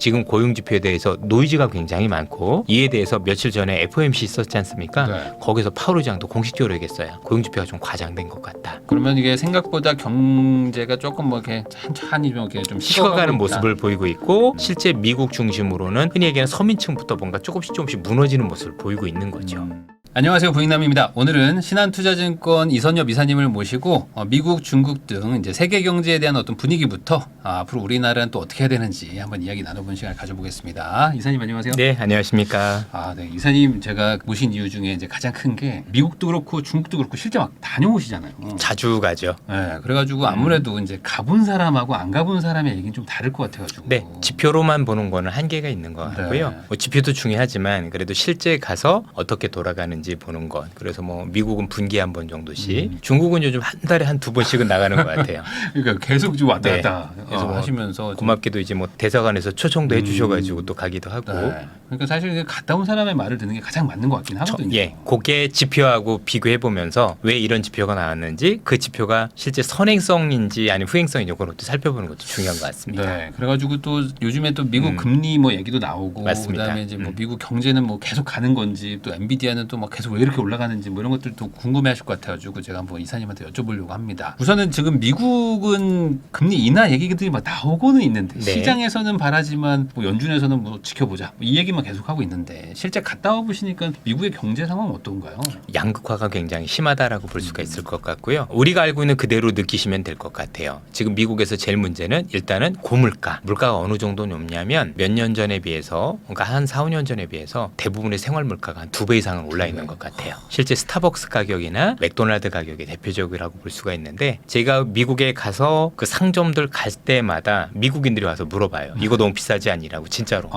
지금 고용지표에 대해서 노이즈가 굉장히 많고 이에 대해서 며칠 전에 FOMC 있었지 않습니까? 네. 거기서 파월 의장도 공식적으로 얘기했어요. 고용지표가 좀 과장된 것 같다. 그러면 이게 생각보다 경제가 조금 뭐 이렇게 천천히 좀 이렇게 좀 식어가는 있다. 모습을 보이고 있고 실제 미국 중심으로는 흔히 얘기하는 서민층부터 뭔가 조금씩 무너지는 모습을 보이고 있는 거죠. 안녕하세요, 부익남입니다. 오늘은 신한투자증권 이선엽 이사님을 모시고 미국, 중국 등 이제 세계 경제에 대한 어떤 분위기부터 앞으로 우리나라는 또 어떻게 해야 되는지 한번 이야기 나눠보는 시간을 가져보겠습니다. 이사님 안녕하세요. 네, 안녕하십니까. 네, 이사님 제가 모신 이유 중에 이제 가장 큰 게 미국도 그렇고 중국도 그렇고 실제 막 다녀오시잖아요. 자주 가죠. 네, 그래가지고 아무래도 이제 가본 사람하고 안 가본 사람의 얘기는 좀 다를 것 같아가지고. 네, 지표로만 보는 거는 한계가 있는 것 같고요. 네. 뭐 지표도 중요하지만 그래도 실제 가서 어떻게 돌아가는지 보는 것. 그래서 뭐 미국은 분기에 한 번 정도씩, 중국은 요즘 한 달에 한 두 번씩은 나가는 것 같아요. 그러니까 계속 좀 왔다 네. 갔다 그래서 뭐 하시면서 고맙게도 이제 뭐 대사관에서 초청도 해주셔가지고 또 가기도 하고. 네. 그러니까 사실 갔다 온 사람의 말을 듣는 게 가장 맞는 것 같긴 하거든요. 예, 그게 지표하고 비교해 보면서 왜 이런 지표가 나왔는지, 그 지표가 실제 선행성인지 아니면 후행성인지 그런 것도 살펴보는 것도 중요한 것 같습니다. 네, 그래가지고 또 요즘에 또 미국 금리 뭐 얘기도 나오고, 맞습니다. 그다음에 이제 뭐 미국 경제는 뭐 계속 가는 건지, 또 엔비디아는 또 막 계속 왜 이렇게 올라가는지 뭐 이런 것들도 궁금해하실 것 같아가지고 제가 한번 이사님한테 여쭤보려고 합니다. 우선은 지금 미국은 금리 인하 얘기들이 막 나오고는 있는데 네. 시장에서는 바라지만 뭐 연준에서는 뭐 지켜보자 이 얘기만 계속 하고 있는데 실제 갔다 와 보시니까 미국의 경제 상황은 어떤가요? 양극화가 굉장히 심하다라고 볼 수가 있을 것 같고요. 우리가 알고 있는 그대로 느끼시면 될 것 같아요. 지금 미국에서 제일 문제는 일단은 고물가. 물가가 어느 정도 높냐면 몇 년 전에 비해서, 그러니까 한 4, 5년 전에 비해서 대부분의 생활 물가가 한 2배 이상은 올라 있는 것 같아요. 실제 스타벅스 가격이나 맥도날드 가격이 대표적이라고 볼 수가 있는데, 제가 미국에 가서 그 상점들 갈 때마다 미국인들이 와서 물어봐요. 이거 너무 비싸지 않니라고, 진짜로.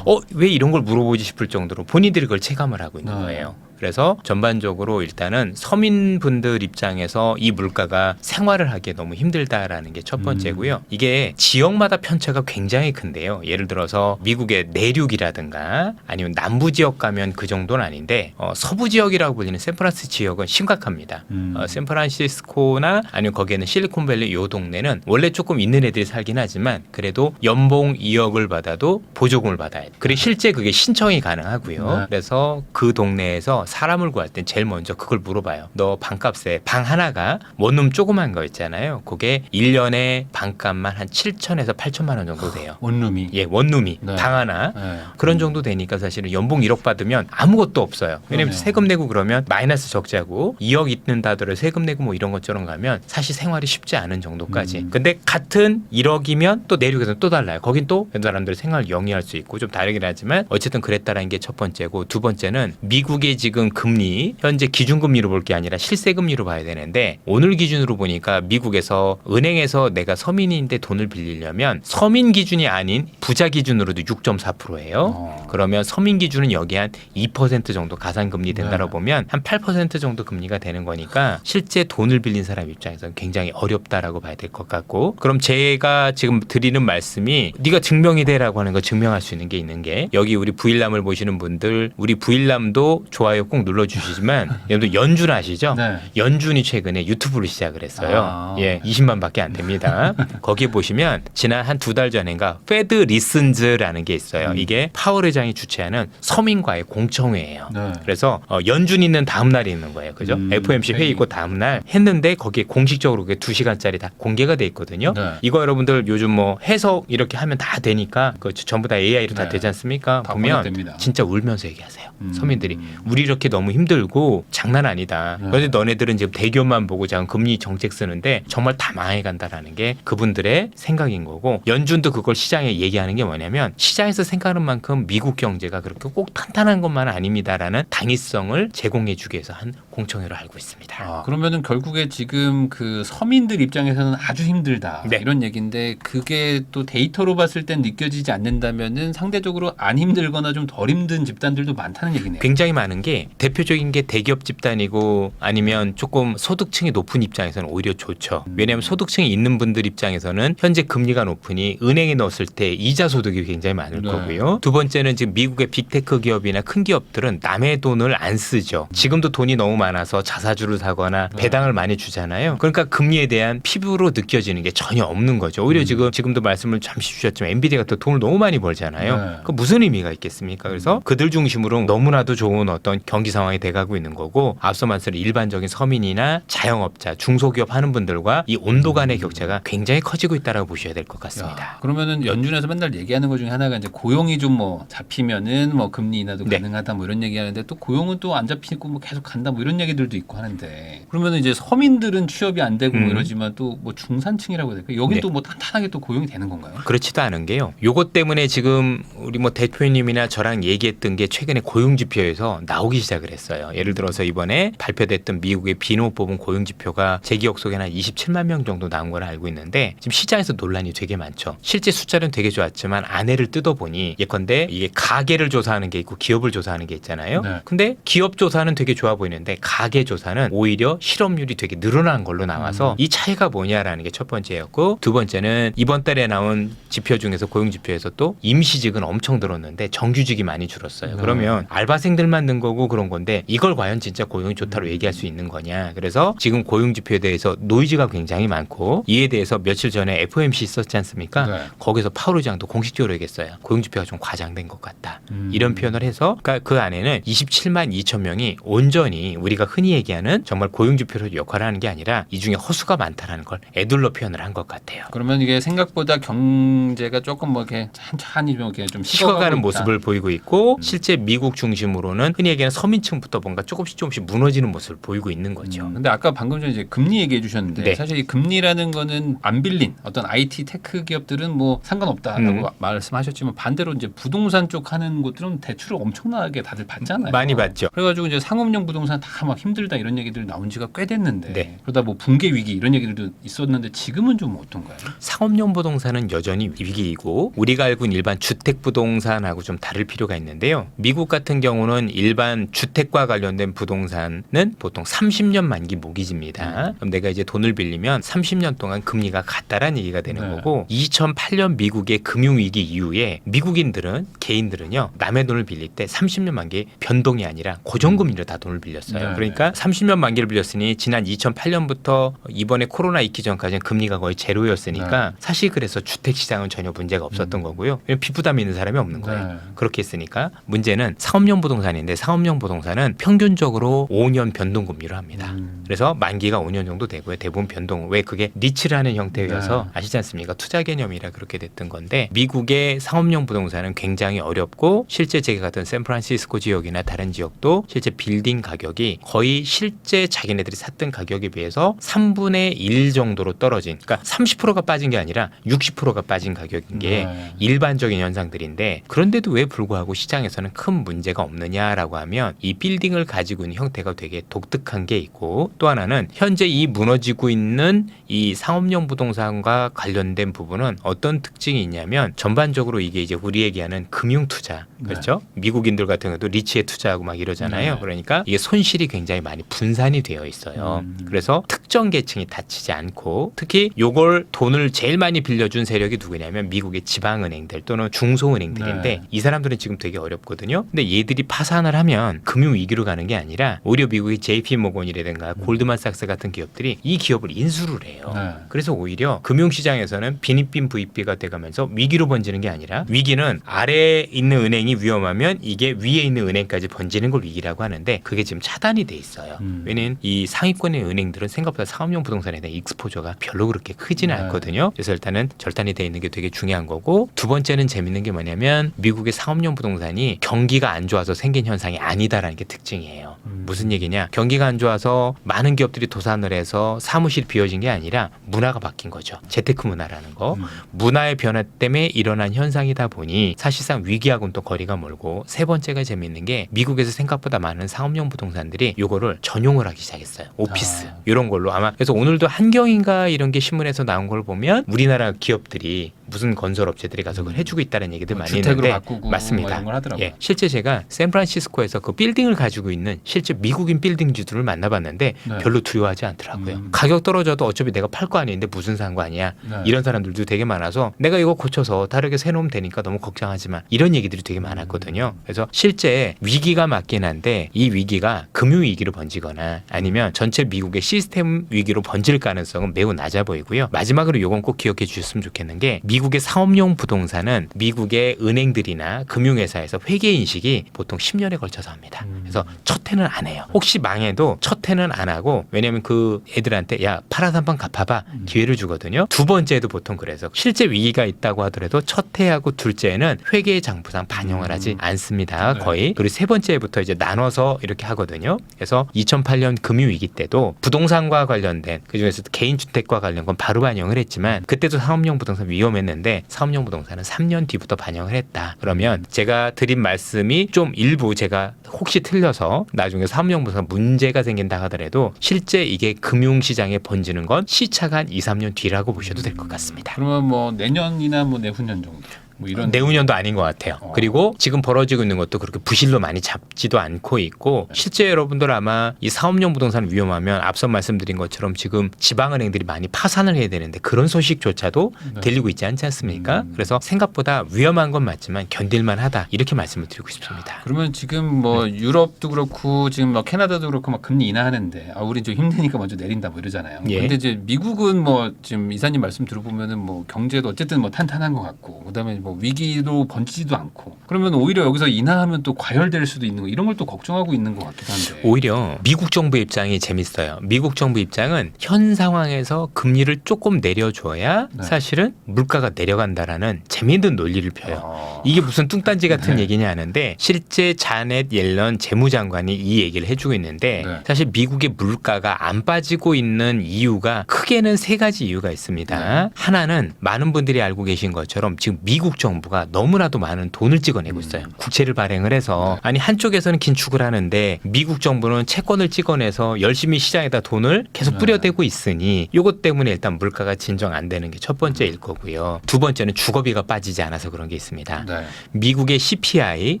왜 이런 걸 물어보지 싶을 정도로 본인들이 그걸 체감을 하고 있는 거예요. 그래서 전반적으로 일단은 서민분들 입장에서 이 물가가 생활을 하기에 너무 힘들다라는 게 첫 번째고요. 이게 지역마다 편차가 굉장히 큰데요. 예를 들어서 미국의 내륙이라든가 아니면 남부 지역 가면 그 정도는 아닌데, 서부 지역이라고 불리는 샌프란시스코 지역은 심각합니다. 샌프란시스코나 아니면 거기에는 실리콘밸리 요 동네는 원래 조금 있는 애들이 살긴 하지만 그래도 연봉 2억을 받아도 보조금을 받아야 돼요. 그리고 실제 그게 신청이 가능하고요. 네. 그래서 그 동네에서 사람을 구할 땐 제일 먼저 그걸 물어봐요. 너 방값에 방 하나가 원룸 조그만 거 있잖아요. 그게 1년에 방값만 한 7천에서 8천만 원 정도 돼요. 원룸이. 예, 원룸이 네. 방 하나. 네. 그런 정도 되니까 사실은 연봉 1억 받으면 아무것도 없어요. 왜냐면 그러네요. 세금 내고 그러면 마이너스 적자고, 2억 있는다 하더라도 세금 내고 뭐 이런 것처럼 가면 사실 생활이 쉽지 않은 정도까지. 근데 같은 1억이면 또 내륙에서는 또 달라요. 거긴 또 사람들의 생활을 영위할 수 있고 좀 다르긴 하지만 어쨌든 그랬다라는 게 첫 번째고, 두 번째는 미국의 지금 금리, 현재 기준금리로 볼 게 아니라 실세금리로 봐야 되는데, 오늘 기준으로 보니까 미국에서 은행에서 내가 서민인데 돈을 빌리려면 서민 기준이 아닌 부자 기준으로도 6.4%예요. 그러면 서민 기준은 여기 한 2% 정도 가산금리 된다고 네. 보면 한 8% 정도 금리가 되는 거니까 실제 돈을 빌린 사람 입장에서는 굉장히 어렵다라고 봐야 될 것 같고, 그럼 제가 지금 드리는 말씀이 네가 증명이 되라고 하는 거, 증명할 수 있는 게 있는 게, 여기 우리 부일남을 보시는 분들, 우리 부일남도 좋아요 꼭 눌러주시지만 여러분들 연준 아시죠? 네. 연준이 최근에 유튜브를 시작을 했어요. 예, 20만밖에 안 됩니다. 거기에 보시면 지난 한 2달 전인가 페드 리슨즈라는 게 있어요. 이게 파월 의장이 주최하는 서민과의 공청회예요. 네. 그래서 연준 있는 다음 날이 있는 거예요. 그죠? FOMC 회의 있고 다음 날 했는데 거기에 공식적으로 그게 2시간짜리 다 공개가 돼 있거든요. 네. 이거 여러분들 요즘 뭐 해석 이렇게 하면 다 되니까 그 전부 다 AI로 다 네. 되지 않습니까? 다 보면 번역됩니다. 진짜 울면서 얘기하세요. 서민들이 우리 이렇게 너무 힘들고 장난 아니다. 네. 그런데 너네들은 지금 대기업만 보고 지금 금리 정책 쓰는데 정말 다 망해간다라는 게 그분들의 생각인 거고, 연준도 그걸 시장에 얘기하는 게 뭐냐면, 시장에서 생각하는 만큼 미국 경제가 그렇게 꼭 탄탄한 것만 아닙니다라는 당위성을 제공해주기 위해서 한 공청회로 알고 있습니다. 그러면은 결국에 지금 그 서민들 입장에서는 아주 힘들다, 네. 이런 얘기인데, 그게 또 데이터로 봤을 땐 느껴지지 않는다면은 상대적으로 안 힘들거나 좀 덜 힘든 집단들도 많다는 얘기네요. 굉장히 많은 게 이게 대표적인 게 대기업 집단이고 아니면 조금 소득층이 높은 입장에서는 오히려 좋죠. 왜냐하면 소득층이 있는 분들 입장에서는 현재 금리가 높으니 은행에 넣었을 때 이자 소득이 굉장히 많을 네. 거고요. 두 번째는 지금 미국의 빅테크 기업이나 큰 기업들은 남의 돈을 안 쓰죠. 지금도 돈이 너무 많아서 자사주를 사거나 배당을 많이 주잖아요. 그러니까 금리에 대한 피부로 느껴지는 게 전혀 없는 거죠. 오히려 지금도 말씀을 잠시 주셨지만 엔비디아가 또 돈을 너무 많이 벌잖아요. 네. 그 무슨 의미가 있겠습니까? 그래서 그들 중심으로 너무나도 좋은 어떤 경기 상황이 돼가고 있는 거고 앞서 말씀드린 일반적인 서민이나 자영업자, 중소기업 하는 분들과 이 온도 간의 격차가 굉장히 커지고 있다라고 보셔야 될 것 같습니다. 야, 그러면은 연준에서 맨날 얘기하는 것 중에 하나가 이제 고용이 좀 뭐 잡히면은 뭐 금리 인하도 네. 가능하다 뭐 이런 얘기하는데 또 고용은 또 안 잡히고 뭐 계속 간다 뭐 이런 얘기들도 있고 하는데 그러면은 이제 서민들은 취업이 안 되고 뭐 이러지만 또 뭐 중산층이라고 해야 될까? 여긴 네. 또 뭐 탄탄하게 또 고용이 되는 건가요? 그렇지도 않은 게요. 요것 때문에 지금 우리 뭐 대표님이나 저랑 얘기했던 게 최근에 고용지표에서 나오기 시작을 했어요. 예를 들어서 이번에 발표됐던 미국의 비농 뽑은 고용지표가 제 기억 속에는 한 27만 명 정도 나온 걸 알고 있는데 지금 시장에서 논란이 되게 많죠. 실제 숫자는 되게 좋았지만 안에를 뜯어보니 예컨대 이게 가계를 조사하는 게 있고 기업을 조사하는 게 있잖아요. 네. 근데 기업 조사는 되게 좋아 보이는데 가계 조사는 오히려 실업률이 되게 늘어난 걸로 나와서 이 차이가 뭐냐라는 게 첫 번째였고 두 번째는 이번 달에 나온 지표 중에서 고용지표에서 또 임시직은 엄청 늘었는데 정규직이 많이 줄었어요. 네. 그러면 알바생들만 는 거고 그런 건데 이걸 과연 진짜 고용이 좋다고 얘기할 수 있는 거냐. 그래서 지금 고용지표에 대해서 노이즈가 굉장히 많고 이에 대해서 며칠 전에 FOMC 있었지 않습니까? 네. 거기서 파월 의장도 공식적으로 얘기했어요. 고용지표가 좀 과장된 것 같다. 이런 표현을 해서 그러니까 그 안에는 27만 2천 명이 온전히 우리가 흔히 얘기하는 정말 고용지표로 역할을 하는 게 아니라 이 중에 허수가 많다라는 걸 애둘러 표현을 한 것 같아요. 그러면 이게 생각보다 경제가 조금 뭐 이렇게 천천히 좀 이렇게 좀 식어가는 있다. 모습을 보이고 있고 실제 미국 중심으로는 흔히 얘기하는 서민층부터 뭔가 조금씩 무너지는 모습을 보이고 있는 거죠. 근데 아까 방금 전에 이제 금리 얘기해 주셨는데 네. 사실 이 금리라는 거는 안 빌린 어떤 IT 테크 기업들은 뭐 상관없다라고 말씀하셨지만 반대로 이제 부동산 쪽 하는 곳들은 대출을 엄청나게 다들 받잖아요. 많이 받죠. 그래가지고 이제 상업용 부동산 다 막 힘들다 이런 얘기들 나온 지가 꽤 됐는데 네. 그러다 뭐 붕괴 위기 이런 얘기들도 있었는데 지금은 좀 어떤가요? 상업용 부동산은 여전히 위기이고 우리가 알고 있는 일반 주택 부동산하고 좀 다를 필요가 있는데요. 미국 같은 경우는 일반 주택과 관련된 부동산은 보통 30년 만기 모기지입니다. 그럼 내가 이제 돈을 빌리면 30년 동안 금리가 같다라는 얘기가 되는 네. 거고 2008년 미국의 금융위기 이후에 미국인들은 개인들은요 남의 돈을 빌릴 때 30년 만기 변동이 아니라 고정금리로 다 돈을 빌렸어요. 네. 그러니까 30년 만기를 빌렸으니 지난 2008년부터 이번에 코로나 있기 전까지는 금리가 거의 제로였으니까 사실 그래서 주택 시장은 전혀 문제가 없었던 거고요. 왜냐면 빚부담이 있는 사람이 없는 거예요. 네. 그렇게 했으니까 문제는 상업용 부동산인데 상업용 부동산은 평균적으로 5년 변동금리로 합니다. 그래서 만기가 5년 정도 되고요. 대부분 변동. 왜 그게 리츠라는 형태여서 네. 아시지 않습니까? 투자 개념이라 그렇게 됐던 건데 미국의 상업용 부동산은 굉장히 어렵고 실제 제가 갔던 샌프란시스코 지역이나 다른 지역도 실제 빌딩 가격이 거의 실제 자기네들이 샀던 가격에 비해서 3분의 1 정도로 떨어진 그러니까 30%가 빠진 게 아니라 60%가 빠진 가격인 게 네. 일반적인 현상들인데 그런데도 왜 불구하고 시장에서는 큰 문제가 없느냐라고 하면 이 빌딩을 가지고 있는 형태가 되게 독특한 게 있고 또 하나는 현재 이 무너지고 있는 이 상업용 부동산과 관련된 부분은 어떤 특징이 있냐면 전반적으로 이게 이제 우리 얘기하는 금융 투자 그렇죠? 미국인들 같은 경우도 리츠에 투자하고 막 이러잖아요. 네. 그러니까 이게 손실이 굉장히 많이 분산이 되어 있어요. 그래서 특정 계층이 다치지 않고 특히 요걸 돈을 제일 많이 빌려준 세력이 누구냐면 미국의 지방은행들 또는 중소은행들인데 네. 이 사람들은 지금 되게 어렵거든요. 근데 얘들이 파산을 하면 금융 위기로 가는 게 아니라 오히려 미국의 JP 모건이라든가 골드만삭스 같은 기업들이 이 기업을 인수를 해요. 네. 그래서 오히려 금융시장에서는 빈익빈 부익비가 돼가면서 위기로 번지는 게 아니라 위기는 아래에 있는 은행이 위험하면 이게 위에 있는 은행까지 번지는 걸 위기라고 하는데 그게 지금 차단이 돼 있어요. 왜냐면 이 상위권의 은행들은 생각보다 상업용 부동산에 대한 익스포저가 별로 그렇게 크지는 네. 않거든요. 그래서 일단은 절단이 돼 있는 게 되게 중요한 거고 두 번째는 재밌는 게 뭐냐면 미국의 상업용 부동산이 경기가 안 좋아서 생긴 현상이 아니다라는 게 특징이에요. 무슨 얘기냐? 경기가 안 좋아서 많은 기업들이 도산을 해서 사무실이 비어진 게 아니라 문화가 바뀐 거죠. 재테크 문화라는 거. 문화의 변화 때문에 일어난 현상이다 보니 사실상 위기하고는 또 거리가 멀고 세 번째가 재밌는 게 미국에서 생각보다 많은 상업용 부동산들이 요거를 전용을 하기 시작했어요. 오피스 이런 걸로 아마 그래서 오늘도 한경인가 이런 게 신문에서 나온 걸 보면 우리나라 기업들이 무슨 건설 업체들이 가서 그걸 해주고 있다는 얘기들 얘기들 많이 주택으로 있는데 바꾸고 뭐 맞습니다. 이런 걸 하더라고요. 예, 실제 제가 샌프란시스코에서 그 빌딩을 가지고 있는 실제 미국인 빌딩주들을 만나봤는데 네. 별로 두려워하지 않더라고요. 음. 가격 떨어져도 어차피 내가 팔 거 아닌데 무슨 상관이야. 네. 이런 사람들도 되게 많아서 내가 이거 고쳐서 다르게 새놓으면 되니까 너무 걱정하지 마. 이런 얘기들이 되게 많았거든요. 그래서 실제 위기가 맞긴 한데 이 위기가 금융위기로 번지거나 아니면 전체 미국의 시스템 위기로 번질 가능성은 매우 낮아 보이고요. 마지막으로 이건 꼭 기억해 주셨으면 좋겠는 게 미국의 사업용 부동산은 미국의 은행들이나 금융회사에서 회계 인식이 보통 10년에 걸쳐서 합니다. 그래서 첫 해는 안 해요. 혹시 망해도 첫 해는 안 하고 왜냐하면 그 애들한테 야 팔아서 한번 갚아봐 기회를 주거든요. 두 번째도 보통 그래서 실제 위기가 있다고 하더라도 첫 해하고 둘째는 회계 장부상 반영을 하지 않습니다. 네. 거의. 그리고 세 번째부터 이제 나눠서 이렇게 하거든요. 그래서 2008년 금융위기 때도 부동산과 관련된 그중에서 개인주택과 관련 건 바로 반영을 했지만 그때도 사업용 부동산 위험했는데 사업용 부동산은 3년 뒤부터 반영을 했다. 그러면 제가 드린 말씀이 좀 일부 제가 혹시 틀려서 나중에 사업용 부동산 문제가 생긴다 하더라도 실제 이게 금융시장에 번지는 건 시차가 한 2, 3년 뒤라고 보셔도 될 것 같습니다. 그러면 뭐 내년이나 뭐 내후년 정도 뭐 이런 내후년도 아닌 것 같아요. 그리고 지금 벌어지고 있는 것도 그렇게 부실로 많이 잡지도 않고 있고 실제 여러분들 아마 이 사업용 부동산 위험하면 앞서 말씀드린 것처럼 지금 지방은행들이 많이 파산을 해야 되는데 그런 소식조차도 네. 들리고 있지 않지 않습니까? 그래서 생각보다 위험한 건 맞지만 견딜만 하다 이렇게 말씀을 드리고 싶습니다. 그러면 지금 뭐 네. 유럽도 그렇고 지금 뭐 캐나다도 그렇고 막 금리 인하하는데 우리 좀 힘드니까 먼저 내린다 뭐 이러잖아요. 예. 근데 이제 미국은 뭐 지금 이사님 말씀 들어보면은 뭐 경제도 어쨌든 뭐 탄탄한 것 같고 그다음에 뭐 위기로 번지지도 않고 그러면 오히려 여기서 인하하면 또 과열될 수도 있는 거 이런 걸 또 걱정하고 있는 것 같기도 한데 오히려 미국 정부 입장이 재밌어요. 미국 정부 입장은 현 상황에서 금리를 조금 내려줘야 네. 사실은 물가가 내려간다라는 재미있는 논리를 펴요. 이게 무슨 뚱딴지 같은 네. 얘기냐 하는데 실제 자넷 옐런 재무장관이 이 얘기를 해주고 있는데 네. 사실 미국의 물가가 안 빠지고 있는 이유가 크게는 세 가지 이유가 있습니다. 네. 하나는 많은 분들이 알고 계신 것처럼 지금 미국 정부가 너무나도 많은 돈을 찍어내고 있어요. 국채를 발행을 해서 아니 한쪽에서는 긴축을 하는데 미국 정부는 채권을 찍어내서 열심히 시장에다 돈을 계속 뿌려대고 있으니 이것 때문에 일단 물가가 진정 안 되는 게 첫 번째일 거고요. 두 번째는 주거비가 빠지지 않아서 그런 게 있습니다. 네. 미국의 CPI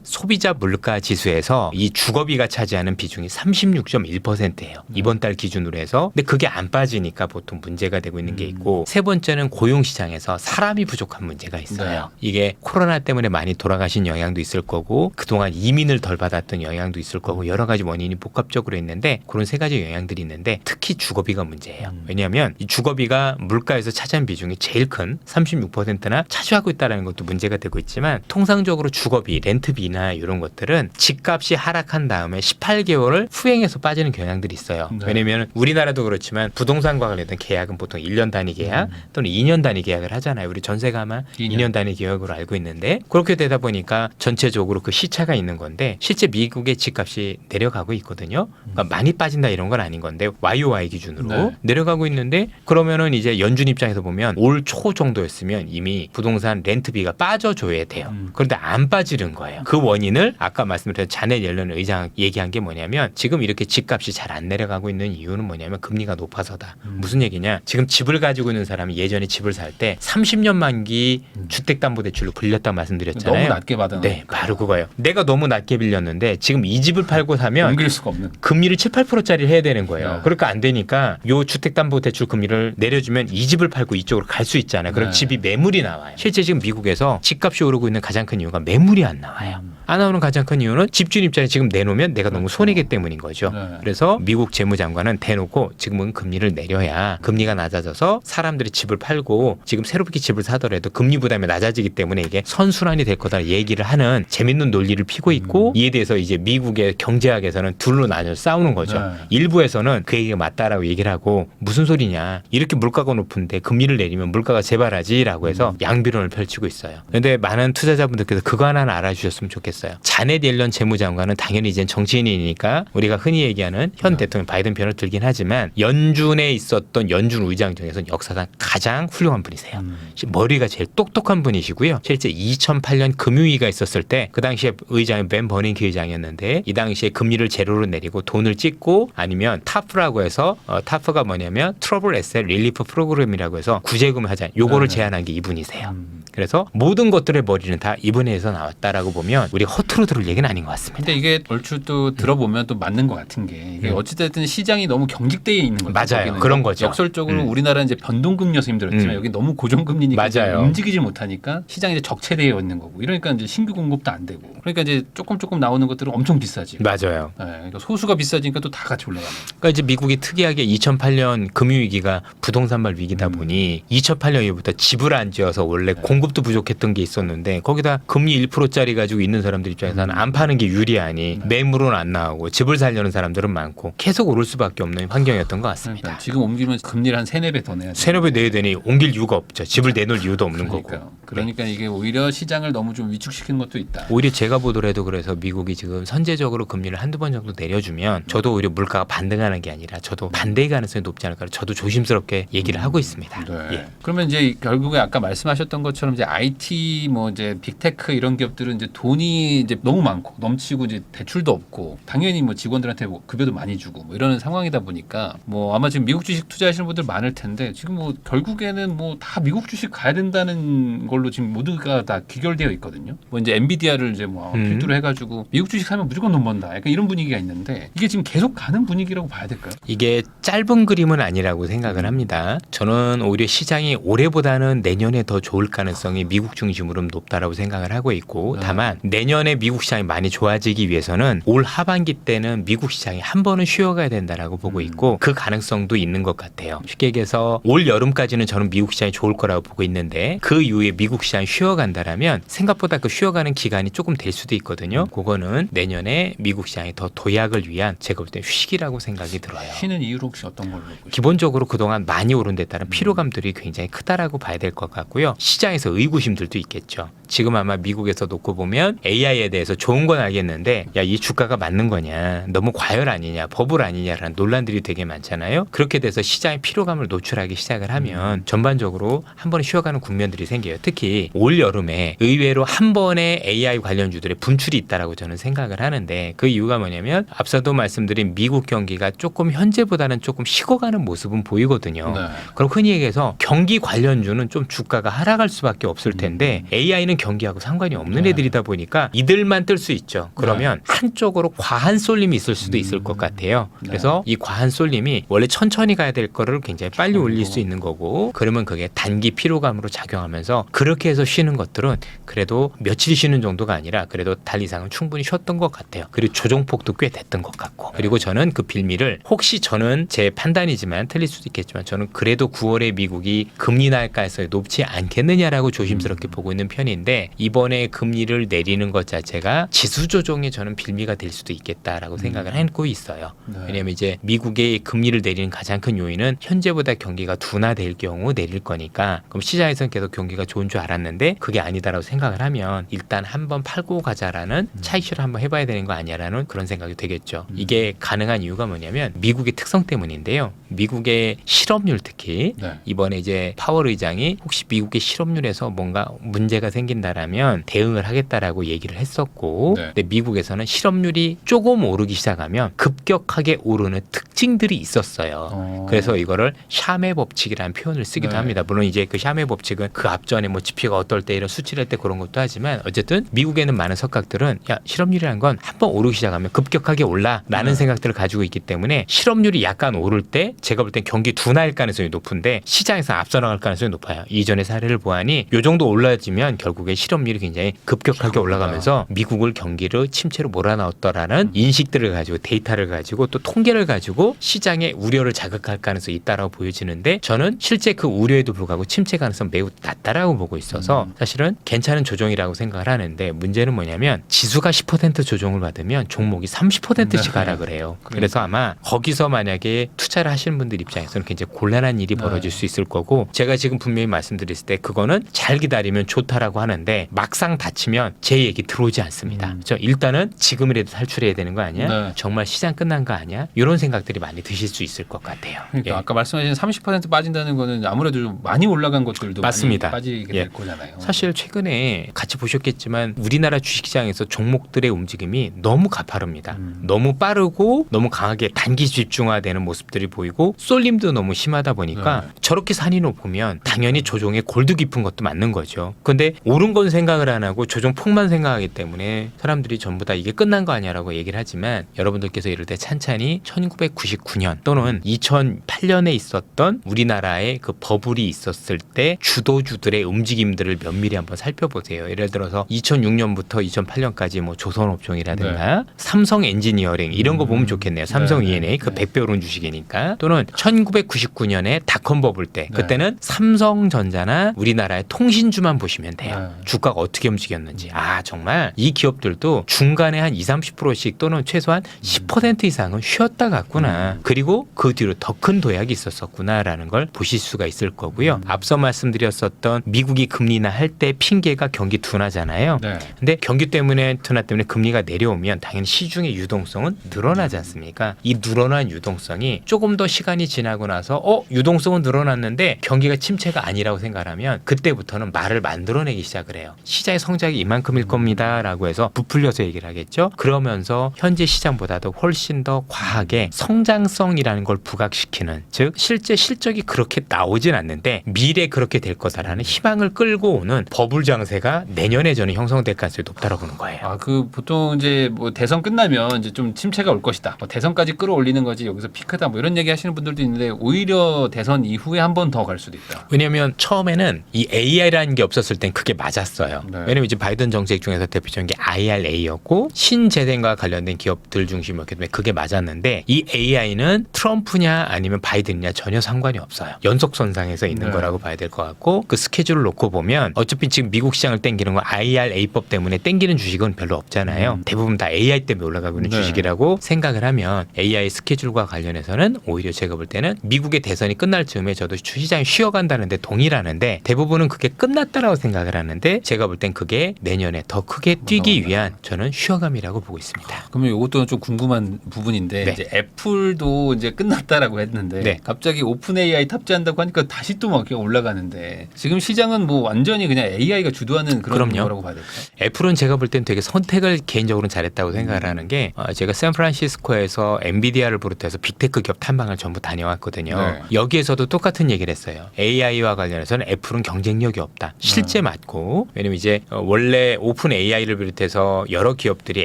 소비자 물가 지수에서 이 주거비가 차지하는 비중이 36.1%예요. 이번 달 기준으로 해서. 근데 그게 안 빠지니까 보통 문제가 되고 있는 게 있고 세 번째는 고용 시장에서 사람이 부족한 문제가 있어요. 이게 코로나 때문에 많이 돌아가신 영향도 있을 거고 그동안 이민을 덜 받았던 영향도 있을 거고 여러 가지 원인이 복합적으로 있는데 그런 세 가지 영향들이 있는데 특히 주거비가 문제예요. 왜냐하면 이 주거비가 물가에서 차지한 비중이 제일 큰 36%나 차지하고 있다는 것도 문제가 되고 있지만 통상적으로 주거비, 렌트비나 이런 것들은 집값이 하락한 다음에 18개월을 후행해서 빠지는 경향들이 있어요. 네. 왜냐하면 우리나라도 그렇지만 부동산과 관련된 계약은 보통 1년 단위 계약 또는 2년 단위 계약을 하잖아요. 우리 전세가 아마 2년 단위 계약으로 알고 있는데 그렇게 되다 보니까 전체적으로 그 시차가 있는 건데 실제 미국의 집값이 내려가고 있거든요. 그러니까 많이 빠진다 이런 건 아닌 건데 YOY 기준으로 네. 내려가고 있는데 그러면은 이제 연준 입장에서 보면 올 초 정도였으면 이미 부동산 렌트비가 빠져줘야 돼요. 그런데 안 빠지는 거예요. 그 원인을 아까 말씀드린 자넷 옐런 의장 얘기한 게 뭐냐면 지금 이렇게 집값이 잘 안 내려가고 있는 이유는 뭐냐면 금리가 높아서다. 무슨 얘기냐? 지금 집을 가지고 있는 사람이 예전에 집을 살 때 30년 만기 주택담보대출로 불렸다고 말씀드렸잖아요. 너무 낮게 받아. 네, 바로 그거예요. 내가 너무 낮게 빌렸는데 지금 이 집을 팔고 사면 옮길 수가 없는. 금리를 7, 8%짜리 해야 되는 거예요. 네. 그러니까 안 되니까 요 주택담보대출 금리를 내려주면 이 집을 팔고 이쪽으로 갈 수 있잖아요. 그럼 네. 집이 매물이 나와요. 실제 지금 미국에서 집값이 오르고 있는 가장 큰 이유가 매물이 안 나와요. 안 나오는 가장 큰 이유는 집주인 입장에 지금 내놓으면 내가 너무 손해기 때문인 거죠. 네. 그래서 미국 재무장관은 대놓고 지금은 금리를 내려야 금리가 낮아져서 사람들이 집을 팔고 지금 새롭게 집을 사더라도 금리 부담이 낮아지기 때문에 이게 선순환이 될 거다 얘기를 하는 재밌는 논리를 피고 있고 이에 대해서 이제 미국의 경제학에서는 둘로 나눠 싸우는 거죠. 네. 일부에서는 그 얘기가 맞다라고 얘기를 하고 무슨 소리냐 이렇게 물가가 높은데 금리를 내리면 물가가 재발하지라고 해서 양비론을 펼치고 있어요. 그런데 많은 투자자분들께서 그거 하나는 알아주셨으면 좋겠어요. 자넷 옐런 재무장관은 당연히 이젠 정치인이니까 우리가 흔히 얘기하는 현 대통령 바이든 편을 들긴 하지만 연준에 있었던 연준 의장 중에서는 역사상 가장 훌륭한 분이세요. 머리가 제일 똑똑한 분이시고요. 실제 2008년 금융위기가 있었을 때 그 당시에 의장이 벤 버닝키 의장이었는데 이 당시에 금리를 제로로 내리고 돈을 찍고 아니면 타프라고 해서 타프가 뭐냐면 트러블 에셋 릴리프 프로그램이라고 해서 구제금을 하자. 요거를 네. 제안한 게 이분이세요. 그래서 모든 것들의 머리는 다 이번 해에서 나왔다라고 보면 우리 허투루 들을 얘기는 아닌 것 같습니다. 근데 이게 얼추 또 들어보면 또 맞는 것 같은 게 이게 어찌됐든 시장이 너무 경직되어 있는 거죠. 맞아요. 거기는. 그런 거죠. 역설적으로 우리나라는 이제 변동금리여서 힘들었지만 여기 너무 고정금리니까 이제 맞아요. 움직이질 못하니까 시장이 이제 적체되어 있는 거고 이러니까 이제 신규 공급도 안 되고 그러니까 이제 조금 나오는 것들은 엄청 비싸지. 맞아요. 네, 그러니까 소수가 비싸지니까 또 다 같이 올라가는. 그러니까 이제 미국이 특이하게 2008년 금융위기가 부동산발 위기다 보니 2008년 이후부터 집을 안 지어서 원래 공급도 부족했던 게 있었는데 거기다 금리 1%짜리 가지고 있는 사람들 입장에서는 안 파는 게 유리하니 매물은 안 나오고 집을 살려는 사람들은 많고 계속 오를 수밖에 없는 환경이었던 것 같습니다. 그러니까 지금 옮기면 금리를 한 3-4배 더 내야 돼. 세너배 내야 되니 옮길 이유가 없죠. 집을 내놓을 이유도 없는 거고. 그러니까 이게 오히려 시장을 너무 좀 위축시키는 것도 있다. 오히려 제가 보더라도 그래서 미국이 지금 선제적으로 금리를 한두 번 정도 내려주면 저도 오히려 물가가 반등하는 게 아니라 저도 반대의 가능성이 높지 않을까 저도 조심스럽게 얘기를 하고 있습니다. 네. 예. 그러면 이제 결국에 아까 말씀하셨던 것처럼 이제 IT 뭐 이제 빅테크 이런 기업들은 이제 돈이 이제 너무 많고 넘치고 이제 대출도 없고 당연히 뭐 직원들한테 뭐 급여도 많이 주고 뭐 이러는 상황이다 보니까 뭐 아마 지금 미국 주식 투자하시는 분들 많을 텐데 지금 뭐 결국에는 뭐 다 미국 주식 가야 된다는 걸로 지금 모두가 다 귀결되어 있거든요. 뭐 이제 엔비디아를 이제 뭐 필두로 해가지고 미국 주식 사면 무조건 돈 번다. 약간 이런 분위기가 있는데 이게 지금 계속 가는 분위기라고 봐야 될까요? 이게 짧은 그림은 아니라고 생각을 합니다. 저는 오히려 시장이 올해보다는 내년에 더 좋을 가능성이 미국 중심으로 높다라고 생각을 하고 있고 다만 내년에 미국 시장이 많이 좋아지기 위해서는 올 하반기 때는 미국 시장이 한 번은 쉬어가야 된다라고 보고 있고 그 가능성도 있는 것 같아요. 쉽게 얘기해서 올 여름까지는 저는 미국 시장이 좋을 거라고 보고 있는데 그 이후에 미국 시장이 쉬어간다라면 생각보다 그 쉬어가는 기간이 조금 될 수도 있거든요. 그거는 내년에 미국 시장이 더 도약을 위한 제가 볼 때 휴식이라고 생각이 들어요. 쉬는 이유로 혹시 어떤 걸로 보시나요? 기본적으로 그동안 많이 오른 데 따른 피로감들이 굉장히 크다라고 봐야 될 것 같고요. 시장에서 의구심들도 있겠죠. 지금 아마 미국에서 놓고 보면 AI에 대해서 좋은 건 알겠는데 야, 이 주가가 맞는 거냐 너무 과열 아니냐 버블 아니냐라는 논란들이 되게 많잖아요. 그렇게 돼서 시장의 피로감을 노출하기 시작을 하면 전반적으로 한 번에 쉬어가는 국면들이 생겨요. 특히 올 여름에 의외로 한 번에 AI 관련주들의 분출이 있다라고 저는 생각을 하는데 그 이유가 뭐냐면 앞서도 말씀드린 미국 경기가 조금 현재보다는 조금 식어가는 모습은 보이거든요. 네. 그럼 흔히 얘기해서 경기 관련주는 좀 주가가 하락할 수밖에 없을 텐데 AI는 경기하고 상관이 없는 애들이다 보니까 이들만 뜰 수 있죠. 그러면 한쪽으로 과한 쏠림이 있을 수도 있을 것 같아요. 그래서 이 과한 쏠림이 원래 천천히 가야 될 거를 굉장히 빨리 올릴 수 있는 거고 그러면 그게 단기 피로감으로 작용하면서 그렇게 해서 쉬는 것들은 그래도 며칠 쉬는 정도가 아니라 그래도 달 이상은 충분히 쉬었던 것 같아요. 그리고 조정폭도 꽤 됐던 것 같고 그리고 저는 그 빌미를 혹시 저는 제 판단이지만 틀릴 수도 있겠지만 저는 그래도 9월에 미국이 금리 날 가능성이 높지 않겠느냐라고 조심스럽게 보고 있는 편인데 이번에 금리를 내리는 것 자체가 지수 조정에 저는 빌미가 될 수도 있겠다라고 생각을 하고 있어요. 네. 왜냐하면 이제 미국의 금리를 내리는 가장 큰 요인은 현재보다 경기가 둔화될 경우 내릴 거니까 그럼 시장에서는 계속 경기가 좋은 줄 알았는데 그게 아니다라고 생각을 하면 일단 한번 팔고 가자라는 차익실을 한번 해봐야 되는 거 아니야라는 그런 생각이 되겠죠. 이게 가능한 이유가 뭐냐면 미국의 특성 때문인데요. 미국의 실업률 특히 네. 이번에 이제 파월 의장이 혹시 미국의 실업률에서 뭔가 문제가 생긴다라면 대응을 하겠다라고 얘기를 했었고 네. 근데 미국에서는 실업률이 조금 오르기 시작하면 급격하게 오르는 특징들이 있었어요. 그래서 이거를 샤메 법칙이라는 표현을 쓰기도 네. 합니다. 물론 이제 그 샤메 법칙은 그 앞전에 뭐 지표가 어떨 때 이런 수치를 할 때 그런 것도 하지만 어쨌든 미국에는 많은 석학들은 야 실업률이라는 건 한번 오르기 시작하면 급격하게 올라라는 네. 생각들을 가지고 있기 때문에 실업률이 약간 오를 때 제가 볼 땐 경기 둔화일 가능성이 높은데 시장에서 앞서 나갈 가능성이 높아요. 이전의 사례를 보아니 이 정도 올라지면 결국에 실업률이 굉장히 급격하게 올라가면서 미국을 경기를 침체로 몰아넣었더라는 인식들을 가지고 데이터를 가지고 또 통계를 가지고 시장의 우려를 자극할 가능성이 있다라고 보여지는데 저는 실제 그 우려에도 불구하고 침체 가능성 매우 낮다라고 보고 있어서 사실은 괜찮은 조정이라고 생각을 하는데 문제는 뭐냐면 지수가 10% 조정을 받으면 종목이 30%씩 하락을 해요. 그래서 아마 거기서 만약에 투자를 하시는 분들 입장에서는 굉장히 곤란한 일이 벌어질 수 있을 거고 제가 지금 분명히 말씀드렸을 때 그거는 잘 기다리면 좋다라고 하는데 막상 다치면 제 얘기 들어오지 않습니다. 그렇죠? 일단은 지금이라도 탈출해야 되는 거 아니야? 네. 정말 시장 끝난 거 아니야? 이런 생각들이 많이 드실 수 있을 것 같아요. 그러니까 예. 아까 말씀하신 30% 빠진다는 거는 아무래도 좀 많이 올라간 것들도 맞습니다. 많이 빠지게 예. 될 거잖아요. 사실 최근에 같이 보셨겠지만 우리나라 주식시장에서 종목들의 움직임이 너무 가파릅니다. 너무 빠르고 너무 강하게 단기 집중화되는 모습들이 보이고 쏠림도 너무 심하다 보니까 저렇게 산이 높으면 당연히 조종에 골도 깊은 것도 맞는 거죠. 근데 오른 건 생각을 안 하고 조종 폭만 생각하기 때문에 사람들이 전부 다 이게 끝난 거 아니야라고 얘기를 하지만 여러분들께서 이럴 때 찬찬히 1999년 또는 2008년에 있었던 우리나라의 그 버블이 있었을 때 주도주들의 움직임들을 면밀히 한번 살펴보세요. 예를 들어서 2006년부터 2008년까지 뭐 조선업종이라든가 삼성 엔지니어링 이런 거 보면 좋겠네요. 삼성 E&A 그 100배 오른 주식이니까. 또는 1999년에 닷컴 버블 때 그때는 삼성전자나 우리나라의 통신주만 보시면 돼요. 주가가 어떻게 움직였는지. 아 정말 이 기업들도 중간에 한 20-30%씩 또는 최소한 10% 이상은 쉬었다 갔구나. 그리고 그 뒤로 더 큰 도약이 있었었구나라는 걸 보실 수가 있을 거고요. 앞서 말씀드렸었던 미국이 금리 인하 할 때 핑계가 경기 둔화잖아요. 근데 경기 때문에 둔화 때문에 금리가 내려오면 당연히 시중의 유동성은 늘어나지 않습니까? 이 늘어난 유동성이 조금 더 시간이 지나고 나서 유동성은 늘어났는데 경기가 침체가 아니라고 생각하면 그때부터는 말을 만들어내기 시작을 해요. 시장의 성장이 이만큼일 겁니다라고 해서 부풀려서 얘기를 하겠죠. 그러면서 현재 시장보다도 훨씬 더 과하게 성장성이라는 걸 부각시키는, 즉 실제 실적이 그렇게 나오진 않는데 미래 그렇게 될 거다라는 희망을 끌고 오는 버블 장세가 내년에 저는 형성될 가능성이 높다고 보는 거예요. 아, 그 보통 이제 뭐 대선 끝나면 이제 좀 침체가 올 것이다. 뭐 대선까지 끌어올리는 거지 여기서 피크다. 뭐 이런 얘기 하시는 분들도 있는데 오히려 대선 이후에 한 번 더 갈 수도 있다. 왜냐하면 처음에는 이 AI라는 게 없었을 땐 그게 맞았어요. 네. 왜냐하면 이제 바이든 정책 중에서 대표적인 게 IRA였고 신재생과 관련된 기업들 중심이었기 때문에 그게 맞았는데 이 AI는 트럼프냐 아니면 바이든이냐 전혀 상관이 없어요. 연속선상에서 있는 거라고 봐야 될 것 같고 그 스케줄을 놓고 보면 어차피 지금 미국 시장을 땡기는 건 IRA법 때문에 땡기는 주식은 별로 없잖아요. 대부분 다 AI 때문에 올라가고 있는 주식이라고 생각을 하면 AI 스케줄과 관련해서는 오히려 제가 볼 때는 미국의 대선이 끝날 즈음에 저도 시장이 쉬어간다는데 동의하는데 대부분은 그게 끝났다라고 생각을 하는데 제가 볼 땐 그게 내년에 더 크게 뛰기 위한 저는 쉬어감이라고 보고 있습니다. 그러면 이것도 좀 궁금한 부분인데 이제 애플도 이제 끝났다라고 했는데 갑자기 오픈 AI 탑재한다고 하니까 다시 또 막 올라가는데 지금 시장은 뭐 완전히 그냥 AI가 주도하는 그런 거라고 봐야 될까요? 애플은 제가 볼 땐 되게 선택을 개인적으로는 잘했다고 생각을 하는 게 제가 샌프란시스코에서 엔비디아를 비롯해서 빅테크 기업 탐방을 전부 다녀왔거든요. 여기에서도 똑같은 얘기를 했어요. AI와 관련해서는 애플은 경쟁력이 없다. 실제 맞고 왜냐면 이제 원래 오픈 AI를 비롯해서 여러 기업들이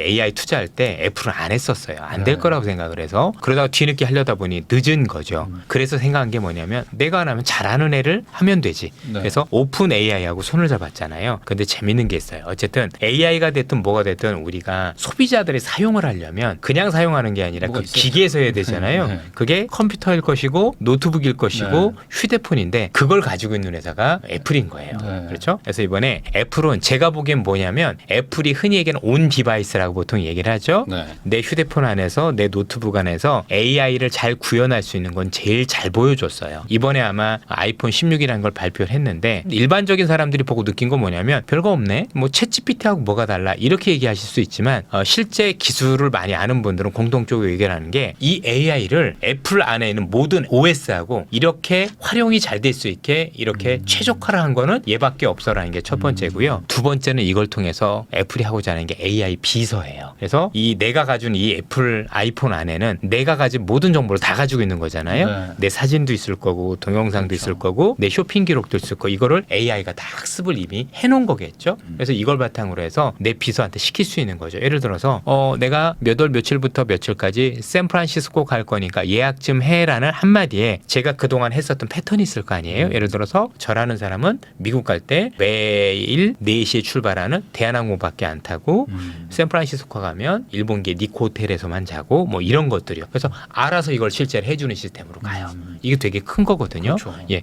AI 투자할 때 애플은 안 했었어요. 안 될 거라고 생각을 해서 그러다가 뒤늦게 하려다 보니 늦은 거죠. 그래서 생각한 게 뭐냐면 내가 안 하면 잘하는 애를 하면 되지. 그래서 오픈 AI하고 손을 잡았잖아요. 근데 재밌는 게 있어요. 어쨌든 AI가 됐든 뭐가 됐든 우리가 소비자들이 사용을 하려면 그냥 사용하는 게 아니라 그 기계에서 해야 되잖아요. 그게 컴퓨터일 것이고 노트북일 것이고 휴대폰인데 그걸 가지고 있는 회사가 애플인 거예요. 그렇죠? 그래서 이번에 애플은 제가 보기엔 뭐냐면 애플이 흔히 얘기하는 온 디바이스라고 보통 얘기를 하죠. 내 휴대폰 안에서 내 노트북 안에서 AI를 잘 구현할 수 있는 건 제일 잘 보여줬어요. 이번에 아마 아이폰 16이라는 걸 발표를 했는데 일반적인 사람들이 보고 느낀 건 뭐냐면 별거 없네. 뭐 챗GPT하고 뭐가 달라 이렇게 얘기하실 수 있지만 실제 기술을 많이 아는 분들은 공통적으로 얘기를 하는 게 이 AI를 애플 안에 있는 모든 OS하고 이렇게 활용이 잘 될 수 있게 이렇게 최적화를 한 거는 얘밖에 없어라는 게 첫 번째고요. 두 번째는 이걸 통해서 애플이 하고자 하는 게 AI 비서예요. 그래서 이 내가 가진 이 애플 아이폰 안에는 내가 가진 모든 정보를 다 가지고 있는 거잖아요. 내 사진도 있을 거고 동영상도 있을 거고 내 쇼핑 기록도 있을 거고 이거를 AI가 다 학습을 이미 해놓은 거겠죠. 그래서 이걸 바탕으로 해서 내 비서한테 시킬 수 있는 거죠. 예를 들어서 내가 몇 월 며칠부터 며칠까지 샌프란시스코 갈 거니까 예약 좀 해라는 한마디에 제가 그동안 했었던 패턴이 있을 거 아니에요. 예를 들어서 저라는 사람은 미국 갈 때 매일 4시에 출발하는 대한항공밖에 안 타고 샌프란시스코 가면 일본계 니코 호텔에서만 자고 뭐 이런 것들이요. 그래서 알아서 이걸 실제로 해주는 시스템으로 가요. 이게 되게 큰 거거든요.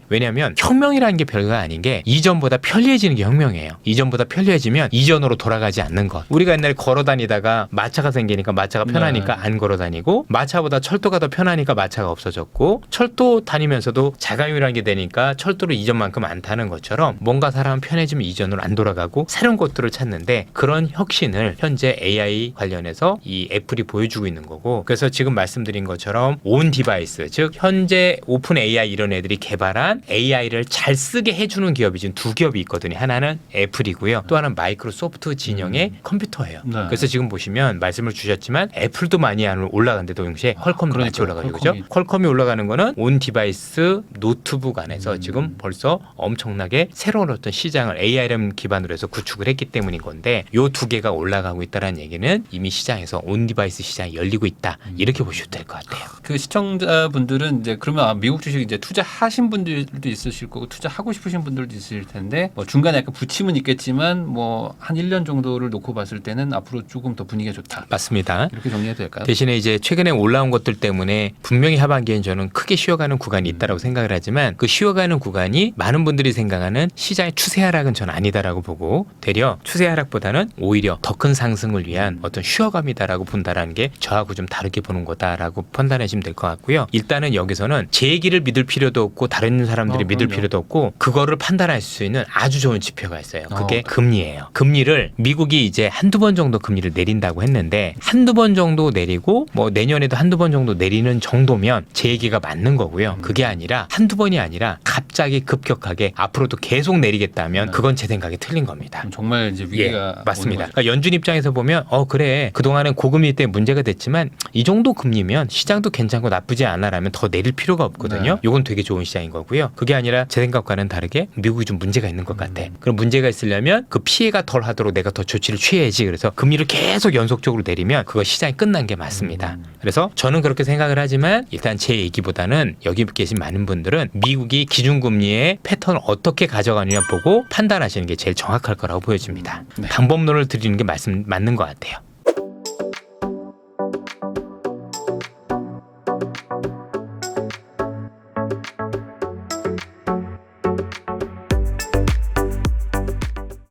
왜냐하면 혁명이라는 게 별거 아닌 게 이전보다 편리해지는 게 혁명이에요. 이전보다 편리해지면 이전으로 돌아가지 않는 것. 우리가 옛날에 걸어 다니다가 마차가 생기니까 마차가 편하니까 안 걸어 다니고 마차보다 철도가 더 편하니까 마차가 없어졌고 철도 다니면서도 자가용이라는 게 되니까 철도를 이전만큼 안 타는 것처럼 뭔가 사람은 편해지면 이전으로 안 돌아가고 새로운 것들을 찾는데 그런 혁신을 현재 AI 관련해서 이 애플이 보여주고 있는 거고 그래서 지금 말씀드린 것처럼 온 디바이스 즉 현재 오픈 AI 이런 애들이 개발한 AI를 잘 쓰게 해주는 기업이 지금 두 기업이 있거든요. 하나는 애플이고요. 또 하나는 마이크로소프트 소프트 진영의 컴퓨터예요. 네. 그래서 지금 보시면 말씀을 주셨지만 애플도 많이 안 올라가는데 동시에 퀄컴도 같이 올라가죠. 그죠? 퀄컴이 올라가는 거는 온 디바이스 노트북 안에서 지금 벌써 엄청나게 새로운 어떤 시장을 ARM 기반으로 해서 구축을 했기 때문인 건데 요 두 개가 올라가고 있다는 얘기는 이미 시장에서 온 디바이스 시장이 열리고 있다. 이렇게 보셔도 될 것 같아요. 그 시청자분들은 이제 그러면 미국 주식 이제 투자하신 분들도 있으실 거고 투자하고 싶으신 분들도 있을 텐데 뭐 중간에 약간 부침은 있겠지만 뭐 한 1년 정도를 놓고 봤을 때는 앞으로 조금 더 분위기가 좋다. 맞습니다. 이렇게 정리해도 될까요? 대신에 이제 최근에 올라온 것들 때문에 분명히 하반기엔 저는 크게 쉬어가는 구간이 있다라고 생각을 하지만 그 쉬어가는 구간이 많은 분들이 생각하는 시장의 추세 하락은 저는 아니다라고 보고 되려 추세 하락보다는 오히려 더 큰 상승을 위한 어떤 쉬어감이다라고 본다라는 게 저하고 좀 다르게 보는 거다라고 판단하시면 될 것 같고요. 일단은 여기서는 제 얘기를 믿을 필요도 없고 다른 사람들이 믿을 그럼요. 필요도 없고 그거를 판단할 수 있는 아주 좋은 지표가 있어요. 그게 금리예요. 금리를 미국이 이제 한두 번 정도 금리를 내린다고 했는데 한두 번 정도 내리고 뭐 내년에도 한두 번 정도 내리는 정도면 제 얘기가 맞는 거고요. 그게 아니라 한두 번이 아니라 갑자기 급격하게 앞으로도 계속 내리겠다면 그건 제 생각에 틀린 겁니다. 그럼 정말 이제 위기가 맞습니다. 오는 거죠. 그러니까 연준 입장에서 보면 그래 그동안은 고금리 때문에 문제가 됐지만 이 정도 금리면 시장도 괜찮고 나쁘지 않아라면 더 내릴 필요가 없거든요. 네. 이건 되게 좋은 시장인 거고요. 그게 아니라 제 생각과는 다르게 미국이 좀 문제가 있는 것 같아. 그럼 문제가 있으려면 그 피해가 덜 하도록 내가 더 조치를 취해야지. 그래서 금리를 계속 연속적으로 내리면 그거 시장이 끝난 게 맞습니다. 그래서 저는 그렇게 생각을 하지만 일단 제 얘기보다는 여기 계신 많은 분들은 미국이 기준금리의 패턴을 어떻게 가져가느냐 보고 판단하시는 게 제일 정확할 거라고 보여집니다. 네. 방법론을 드리는 게 맞는 것 같아요.